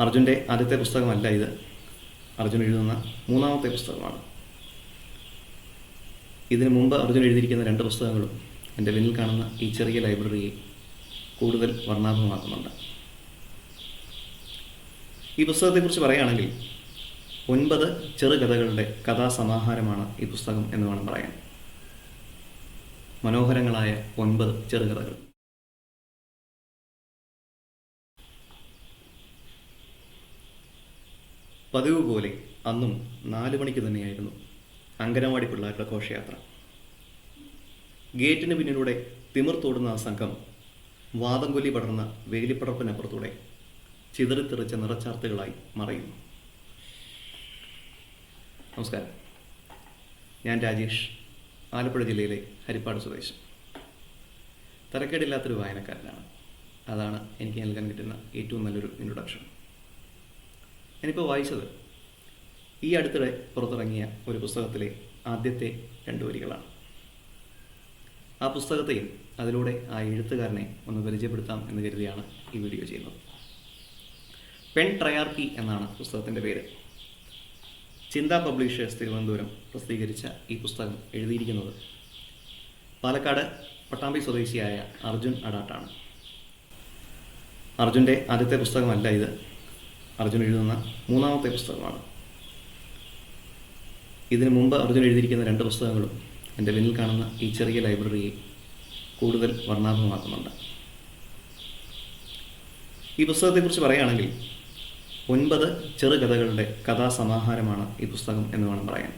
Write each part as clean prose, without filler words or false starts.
അർജുൻ്റെ ആദ്യത്തെ പുസ്തകമല്ല ഇത്. അർജുൻ എഴുതുന്ന മൂന്നാമത്തെ പുസ്തകമാണ്. ഇതിനു മുമ്പ് അർജുൻ എഴുതിയിരിക്കുന്ന 2 പുസ്തകങ്ങളും എൻ്റെ പിന്നിൽ കാണുന്ന ഈ ചെറിയ ലൈബ്രറിയെ കൂടുതൽ വർണ്ണാഭമാക്കുന്നുണ്ട്. ഈ പുസ്തകത്തെക്കുറിച്ച് പറയുകയാണെങ്കിൽ 9 ചെറുകഥകളുടെ കഥാസമാഹാരമാണ് ഈ പുസ്തകം എന്ന് വേണം പറയാൻ. മനോഹരങ്ങളായ 9 ചെറുകഥകൾ. പതിവ് പോലെ അന്നും 4 മണിക്ക് തന്നെയായിരുന്നു അങ്കനവാടി പിള്ളേരുടെ ഘോഷയാത്ര. ഗേറ്റിന് പിന്നിലൂടെ തിമിർത്തോടുന്ന ആ സംഘം വാദം കൊല്ലി പടർന്ന വേലിപ്പടർപ്പിനപ്പുറത്തൂടെ ചിതറിത്തെറിച്ച നിറച്ചാർത്തുകളായി മറയുന്നു. നമസ്കാരം, ഞാൻ രാജേഷ്, ആലപ്പുഴ ജില്ലയിലെ ഹരിപ്പാട് സ്വദേശം. തരക്കേടില്ലാത്തൊരു വായനക്കാരനാണ്. അതാണ് എനിക്ക് നൽകാൻ കിട്ടുന്ന ഏറ്റവും നല്ലൊരു ഇൻട്രൊഡക്ഷൻ. ഞാനിപ്പോൾ വായിച്ചത് ഈ അടുത്തിടെ പുറത്തിറങ്ങിയ ഒരു പുസ്തകത്തിലെ ആദ്യത്തെ 2 വരികളാണ്. ആ പുസ്തകത്തെയും അതിലൂടെ ആ എഴുത്തുകാരനെ ഒന്ന് പരിചയപ്പെടുത്താം എന്ന് കരുതിയാണ് ഈ വീഡിയോ ചെയ്യുന്നത്. പെൺ ട്രയാർക്കി എന്നാണ് പുസ്തകത്തിൻ്റെ പേര്. ചിന്ത പബ്ലിഷേഴ്സ് തിരുവനന്തപുരം പ്രസിദ്ധീകരിച്ച ഈ പുസ്തകം എഴുതിയിരിക്കുന്നത് പാലക്കാട് പട്ടാമ്പി സ്വദേശിയായ അർജുൻ അടാട്ടാണ്. അർജുൻ്റെ ആദ്യത്തെ പുസ്തകമല്ല ഇത്. അർജുൻ എഴുതുന്ന മൂന്നാമത്തെ പുസ്തകമാണ്. ഇതിനു മുമ്പ് അർജുൻ എഴുതിയിരിക്കുന്ന 2 പുസ്തകങ്ങളും എൻ്റെ പിന്നിൽ കാണുന്ന ഈ ചെറിയ ലൈബ്രറിയെ കൂടുതൽ വർണ്ണാഭമാക്കുന്നുണ്ട്. ഈ പുസ്തകത്തെക്കുറിച്ച് പറയുകയാണെങ്കിൽ 9 ചെറുകഥകളുടെ കഥാസമാഹാരമാണ് ഈ പുസ്തകം എന്ന് വേണം പറയാൻ.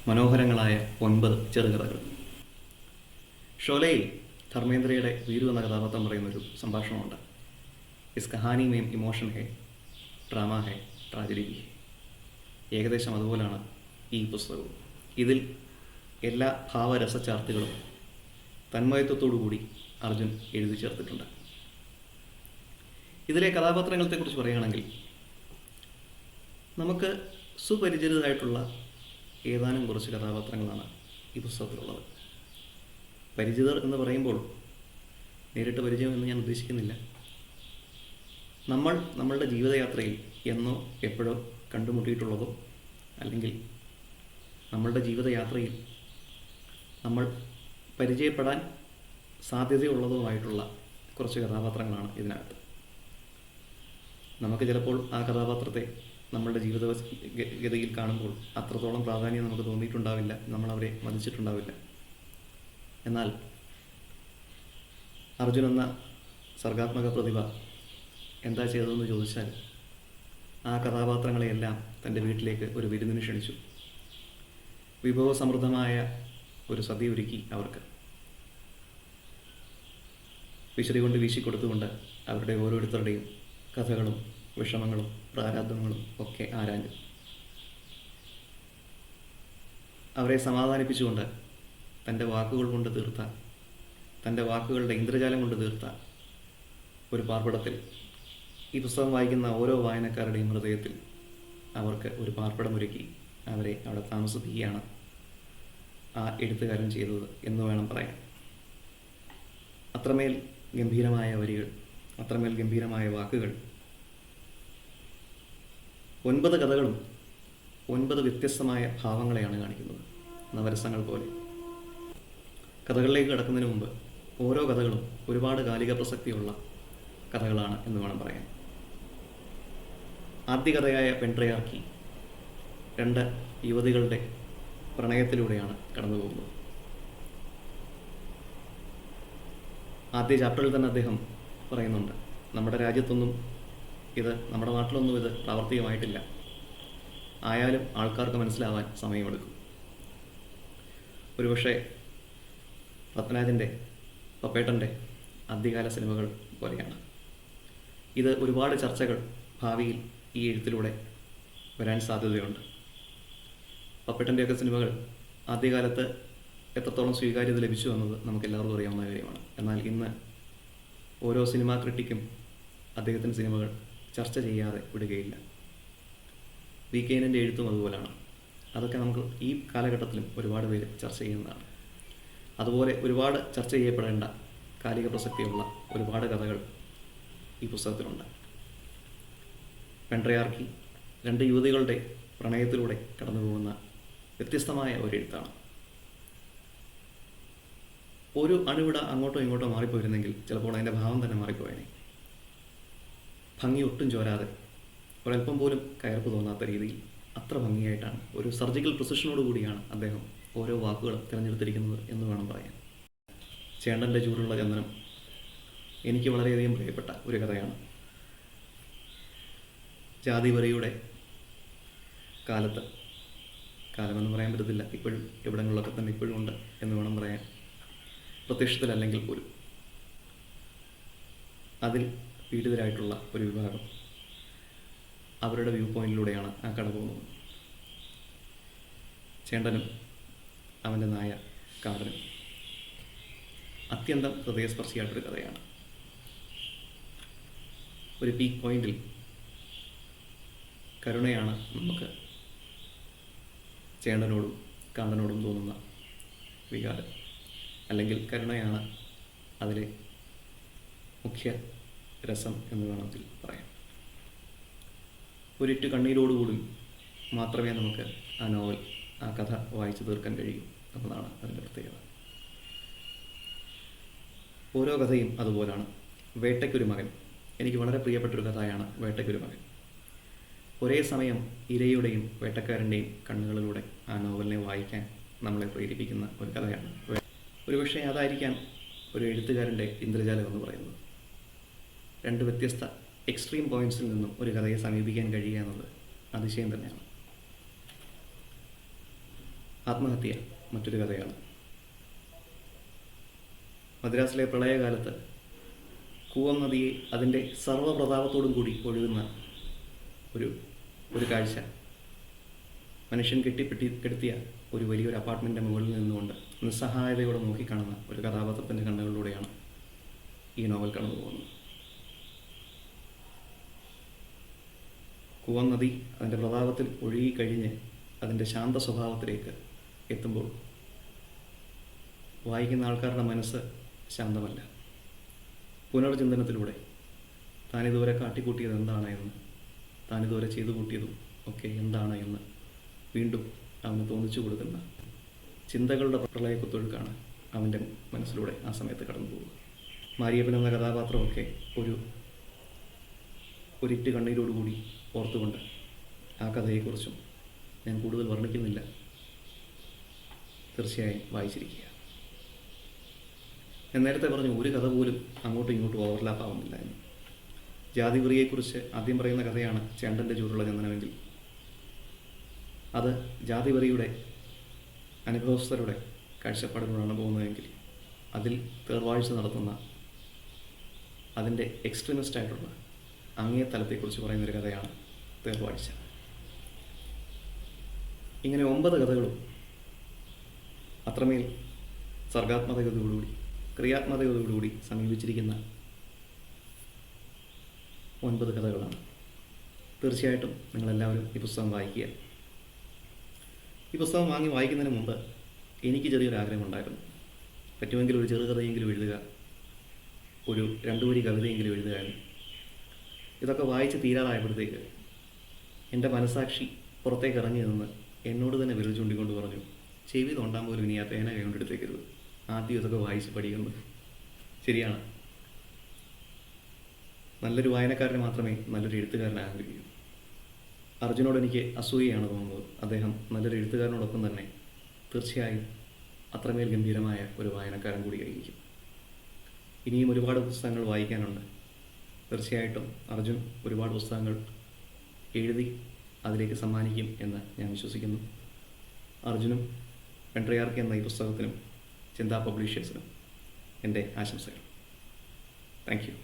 മനോഹരങ്ങളായ 9 ചെറുകഥകൾ. ഷോലയിൽ ധർമ്മേന്ദ്രയുടെ വീരു എന്ന കഥാപാത്രം പറയുന്നൊരു സംഭാഷണമുണ്ട്. ഇസ് കഹാനി മേം ഇമോഷൻ ഹേ, ഡ്രാമ ഹേ, ട്രാജഡി ഹേ. ഏകദേശം അതുപോലാണ് ഈ പുസ്തകവും. ഇതിൽ എല്ലാ ഭാവരസച്ചാർത്തുകളും തന്മയത്വത്തോടുകൂടി അർജുൻ എഴുതി ചേർത്തിട്ടുണ്ട്. ഇതിലെ കഥാപാത്രങ്ങളെക്കുറിച്ച് പറയുകയാണെങ്കിൽ നമുക്ക് സുപരിചിതരായിട്ടുള്ള ഏതാനും കുറച്ച് കഥാപാത്രങ്ങളാണ് ഈ പുസ്തകത്തിലുള്ളത്. പരിചിതർ എന്ന് പറയുമ്പോൾ നേരിട്ട് പരിചയമെന്ന് ഞാൻ ഉദ്ദേശിക്കുന്നില്ല. നമ്മളുടെ ജീവിതയാത്രയിൽ എന്നോ എപ്പോഴോ കണ്ടുമുട്ടിയിട്ടുള്ളതോ അല്ലെങ്കിൽ നമ്മളുടെ ജീവിതയാത്രയിൽ നമ്മൾ പരിചയപ്പെടാൻ സാധ്യതയുള്ളതുമായിട്ടുള്ള കുറച്ച് കഥാപാത്രങ്ങളാണ് ഇതിനകത്ത്. നമുക്ക് ചിലപ്പോൾ ആ കഥാപാത്രത്തെ നമ്മളുടെ ജീവിതഗതിയിൽ കാണുമ്പോൾ അത്രത്തോളം പ്രാധാന്യം നമുക്ക് തോന്നിയിട്ടുണ്ടാവില്ല, നമ്മളവരെ മതിച്ചിട്ടുണ്ടാവില്ല. എന്നാൽ അർജുൻ എന്ന സർഗാത്മക പ്രതിഭ എന്താ ചെയ്തതെന്ന് ചോദിച്ചാൽ ആ കഥാപാത്രങ്ങളെയെല്ലാം തൻ്റെ വീട്ടിലേക്ക് ഒരു വിരുന്നിന് ക്ഷണിച്ചു. വിഭവസമൃദ്ധമായ ഒരു സദ്യ ഒരുക്കി അവർക്ക്. വിശറി കൊണ്ട് വീശിക്കൊടുത്തുകൊണ്ട് അവരുടെ ഓരോരുത്തരുടെയും കഥകളും വിഷമങ്ങളും പ്രാരാബ്ധങ്ങളും ഒക്കെ ആരാഞ്ഞു. അവരെ സമാധാനിപ്പിച്ചുകൊണ്ട് തൻ്റെ വാക്കുകൾ കൊണ്ട് തീർത്ത, തൻ്റെ വാക്കുകളുടെ ഇന്ദ്രജാലം കൊണ്ട് തീർത്ത ഒരു പാർപ്പിടത്തിൽ ഈ പുസ്തകം വായിക്കുന്ന ഓരോ വായനക്കാരുടെയും ഹൃദയത്തിൽ അവർക്ക് ഒരു പാർപ്പിടമൊരുക്കി അവരെ അവിടെ താമസിപ്പിക്കുകയാണ് ആ എഴുത്തുകാരൻ ചെയ്തത് എന്ന് വേണം പറയാൻ. അത്രമേൽ ഗംഭീരമായ വരികൾ, അത്രമേൽ ഗംഭീരമായ വാക്കുകൾ. 9 കഥകളും 9 വ്യത്യസ്തമായ ഭാവങ്ങളെയാണ് കാണിക്കുന്നത്, നവരസങ്ങൾ പോലെ. കഥകളിലേക്ക് കടക്കുന്നതിന് മുമ്പ് ഓരോ കഥകളും ഒരുപാട് കാലിക പ്രസക്തിയുള്ള കഥകളാണ് എന്ന് വേണം പറയാൻ. ആദ്യ കഥയായ പെൺട്രയാർക്കി 2 യുവതികളുടെ പ്രണയത്തിലൂടെയാണ് കടന്നു പോകുന്നത്. ആദ്യ ചാപ്റ്ററിൽ തന്നെ അദ്ദേഹം പറയുന്നുണ്ട്, നമ്മുടെ രാജ്യത്തൊന്നും ഇത്, നമ്മുടെ നാട്ടിലൊന്നും ഇത് പ്രാവർത്തികമായിട്ടില്ല, ആയാലും ആൾക്കാർക്ക് മനസ്സിലാവാൻ സമയമെടുക്കും. ഒരുപക്ഷെ പത്മരാജൻ്റെ, പപ്പേട്ടൻ്റെ ആദ്യകാല സിനിമകൾ പോലെയാണ് ഇത്. ഒരുപാട് ചർച്ചകൾ ഭാവിയിൽ ഈ എഴുത്തിലൂടെ വരാൻ സാധ്യതയുണ്ട്. പപ്പേട്ടൻ്റെയൊക്കെ സിനിമകൾ ആദ്യകാലത്ത് എത്രത്തോളം സ്വീകാര്യത ലഭിച്ചു എന്നത് നമുക്കെല്ലാവർക്കും അറിയാവുന്ന കാര്യമാണ്. എന്നാൽ ഇന്ന് ഓരോ സിനിമാ ക്രിട്ടിക്കും അദ്ദേഹത്തിൻ്റെ സിനിമകൾ ചർച്ച ചെയ്യാതെ വിടുകയില്ല. VK-ൻ്റെ എഴുത്തും അതുപോലെയാണ്. അതൊക്കെ നമുക്ക് ഈ കാലഘട്ടത്തിലും ഒരുപാട് പേര് ചർച്ച ചെയ്യുന്നതാണ്. അതുപോലെ ഒരുപാട് ചർച്ച ചെയ്യപ്പെടേണ്ട കാലിക പ്രസക്തിയുള്ള ഒരുപാട് കഥകൾ ഈ പുസ്തകത്തിലുണ്ട്. പെൺട്രയാർക്കി, രണ്ട് യുവതികളുടെ പ്രണയത്തിലൂടെ കടന്നു പോകുന്ന വ്യത്യസ്തമായ ഒരു എഴുത്താണ്. ഒരു അണുവിട അങ്ങോട്ടോ ഇങ്ങോട്ടോ മാറിപ്പോയിരുന്നെങ്കിൽ ചിലപ്പോൾ അതിൻ്റെ ഭാവം തന്നെ മാറിപ്പോയേനെ. ഭംഗി ഒട്ടും ചോരാതെ, ഒരല്പം പോലും കയർപ്പ് തോന്നാത്ത രീതിയിൽ അത്ര ഭംഗിയായിട്ടാണ്, ഒരു സർജിക്കൽ പ്രിസിഷനോടുകൂടിയാണ് അദ്ദേഹം ഓരോ വാക്കുകളും തിരഞ്ഞെടുത്തിരിക്കുന്നത് എന്ന് വേണം പറയാൻ. ചേണ്ടൻ്റെ ചൂടുള്ള ചന്ദനം എനിക്ക് വളരെയധികം പ്രിയപ്പെട്ട ഒരു കഥയാണ്. ജാതിവെറിയുടെ കാലമെന്ന് പറയാൻ പറ്റത്തില്ല, ഇപ്പോഴും ഇവിടങ്ങളിലൊക്കെ തന്നെ ഇപ്പോഴും ഉണ്ട് എന്ന് വേണം പറയാൻ. പ്രത്യക്ഷത്തിലല്ലെങ്കിൽ പോലും അതിൽ പീഡിതരായിട്ടുള്ള ഒരു വിഭാഗം, അവരുടെ വ്യൂ പോയിന്റിലൂടെയാണ് ആ കഥ പോകുന്നത്. ചേണ്ടനും അവൻ്റെ നായ കാടനും അത്യന്തം ഹൃദയസ്പർശിയായിട്ടൊരു കഥയാണ്. ഒരു പീക്ക് പോയിന്റിൽ കരുണയാണ് നമുക്ക് ചേണ്ടനോടും കാടനോടും തോന്നുന്ന വികാരം, അല്ലെങ്കിൽ കരുണയാണ് അതിലെ മുഖ്യ രസം എന്ന് വേണമെങ്കിൽ പറയാം. ഒരിറ്റ് കണ്ണീരോടുകൂടി മാത്രമേ നമുക്ക് ആ നോവൽ, ആ കഥ വായിച്ചു തീർക്കാൻ കഴിയൂ എന്നതാണ് അതിൻ്റെ പ്രത്യേകത. ഓരോ കഥയും അതുപോലാണ്. വേട്ടയ്ക്കൊരു മകൻ എനിക്ക് വളരെ പ്രിയപ്പെട്ടൊരു കഥയാണ്. വേട്ടയ്ക്കൊരു മകൻ ഒരേ സമയം ഇരയുടെയും വേട്ടക്കാരൻ്റെയും കണ്ണുകളിലൂടെ ആ നോവലിനെ വായിക്കാൻ നമ്മളെ പ്രേരിപ്പിക്കുന്ന ഒരു കഥയാണ്. ഒരുപക്ഷെ അതായിരിക്കാം ഒരു എഴുത്തുകാരൻ്റെ ഇന്ദ്രജാലം എന്ന് പറയുന്നത്. രണ്ട് വ്യത്യസ്ത എക്സ്ട്രീം പോയിന്റ്സിൽ നിന്നും ഒരു കഥയെ സമീപിക്കാൻ കഴിയുക എന്നത് അതിശയം തന്നെയാണ്. ആത്മഹത്യ മറ്റൊരു കഥയാണ്. മദ്രാസിലെ പ്രളയകാലത്ത് കൂവം നദിയെ അതിൻ്റെ സർവ്വപ്രതാപത്തോടും കൂടി ഒഴുകുന്ന ഒരു കാഴ്ച, മനുഷ്യൻ കെടുത്തിയ ഒരു വലിയൊരു അപ്പാർട്ട്മെൻറ്റിൻ്റെ മുകളിൽ നിന്നുകൊണ്ട് നിസ്സഹായതയോടെ നോക്കിക്കാണുന്ന ഒരു കഥാപാത്രത്തിൻ്റെ കണ്ണുകളിലൂടെയാണ് ഈ നോവൽ കടന്നു പോകുന്നത്. കൂവം നദി അതിൻ്റെ പ്രതാപത്തിൽ ഒഴുകിക്കഴിഞ്ഞ് അതിൻ്റെ ശാന്ത സ്വഭാവത്തിലേക്ക് എത്തുമ്പോൾ വായിക്കുന്ന ആൾക്കാരുടെ മനസ്സ് ശാന്തമല്ല. പുനർചിന്തനത്തിലൂടെ താനിതുവരെ കാട്ടിക്കൂട്ടിയത് എന്താണ് എന്ന്, താനിതുവരെ ചെയ്തു കൂട്ടിയതും ഒക്കെ എന്താണ് എന്ന് വീണ്ടും അവന് തോന്നിച്ചു കൊടുക്കുന്ന ചിന്തകളുടെ പ്രളയക്കുത്തൊഴുക്കാണ് അവൻ്റെ മനസ്സിലൂടെ ആ സമയത്ത് കടന്നു പോകുക. മാരിയപ്പൻ എന്ന കഥാപാത്രമൊക്കെ ഒരിറ്റ് കണ്ണീരോടുകൂടി ഓർത്തുകൊണ്ട് ആ കഥയെക്കുറിച്ചും ഞാൻ കൂടുതൽ വർണ്ണിക്കുന്നില്ല. തീർച്ചയായും വായിച്ചിരിക്കുക. ഞാൻ നേരത്തെ പറഞ്ഞു, ഒരു കഥ പോലും അങ്ങോട്ടും ഇങ്ങോട്ടും ഓവർലാപ്പ് ആവുന്നില്ല എന്ന്. ജാതിവെറിയെക്കുറിച്ച് ആദ്യം പറയുന്ന കഥയാണ് ചേണ്ടൻ്റെ ചൂടുള്ള ചന്ദനമെങ്കിൽ അത് ജാതിവെറിയുടെ അനുഭവസ്ഥരുടെ കാഴ്ചപ്പാടുകളാണ് പോകുന്നതെങ്കിൽ അതിൽ തേർവാഴ്ച നടത്തുന്ന അതിൻ്റെ എക്സ്ട്രീമിസ്റ്റായിട്ടുള്ള അങ്ങേ തലത്തെക്കുറിച്ച് പറയുന്നൊരു കഥയാണ് തേർവാഴ്ച. ഇങ്ങനെ 9 കഥകളും അത്രമേൽ സർഗാത്മകതയോടുകൂടി ക്രിയാത്മകതയോടുകൂടി സമീപിച്ചിരിക്കുന്ന 9 കഥകളാണ്. തീർച്ചയായിട്ടും നിങ്ങളെല്ലാവരും ഈ പുസ്തകം വായിക്കുക. ഈ പുസ്തകം വാങ്ങി വായിക്കുന്നതിന് മുമ്പ് എനിക്ക് ചെറിയൊരു ആഗ്രഹമുണ്ടായിരുന്നു. പറ്റുമെങ്കിൽ ഒരു ചെറുകഥയെങ്കിലും എഴുതുക, ഒരു 2 വരി കവിതയെങ്കിലും എഴുതുക എന്ന്. ഇതൊക്കെ വായിച്ച് തീരാറായപ്പോഴത്തേക്ക് എൻ്റെ മനസാക്ഷി പുറത്തേക്ക് ഇറങ്ങി നിന്ന് എന്നോട് തന്നെ വിരൽ ചൂണ്ടിക്കൊണ്ട് പറഞ്ഞു, ചെവി തോണ്ടാൻ പോലും ഇനി ആ പേന കൈകൊണ്ടെടുത്തേക്കരുത്, ആദ്യം ഇതൊക്കെ വായിച്ച് പഠിക്കുന്നത്. ശരിയാണ്, നല്ലൊരു വായനക്കാരന് മാത്രമേ നല്ലൊരു എഴുത്തുകാരനാകാൻ കഴിയൂ. അർജുനോട് എനിക്ക് അസൂയയാണ് തോന്നുന്നത്. അദ്ദേഹം നല്ലൊരു എഴുത്തുകാരനോടൊപ്പം തന്നെ തീർച്ചയായും അത്രമേൽ ഗംഭീരമായ ഒരു വായനക്കാരൻ കൂടിയായിരിക്കും. ഇനിയും ഒരുപാട് പുസ്തകങ്ങൾ വായിക്കാനുണ്ട്. തീർച്ചയായിട്ടും അർജുൻ ഒരുപാട് പുസ്തകങ്ങൾ എഴുതി അതിലേക്ക് സമ്മാനിക്കും എന്ന് ഞാൻ വിശ്വസിക്കുന്നു. അർജുനും പെൺട്രയാർക്കി എന്ന ഈ പുസ്തകത്തിനും ചിന്താ പബ്ലിഷേഴ്സിനും എൻ്റെ ആശംസകൾ. Thank you.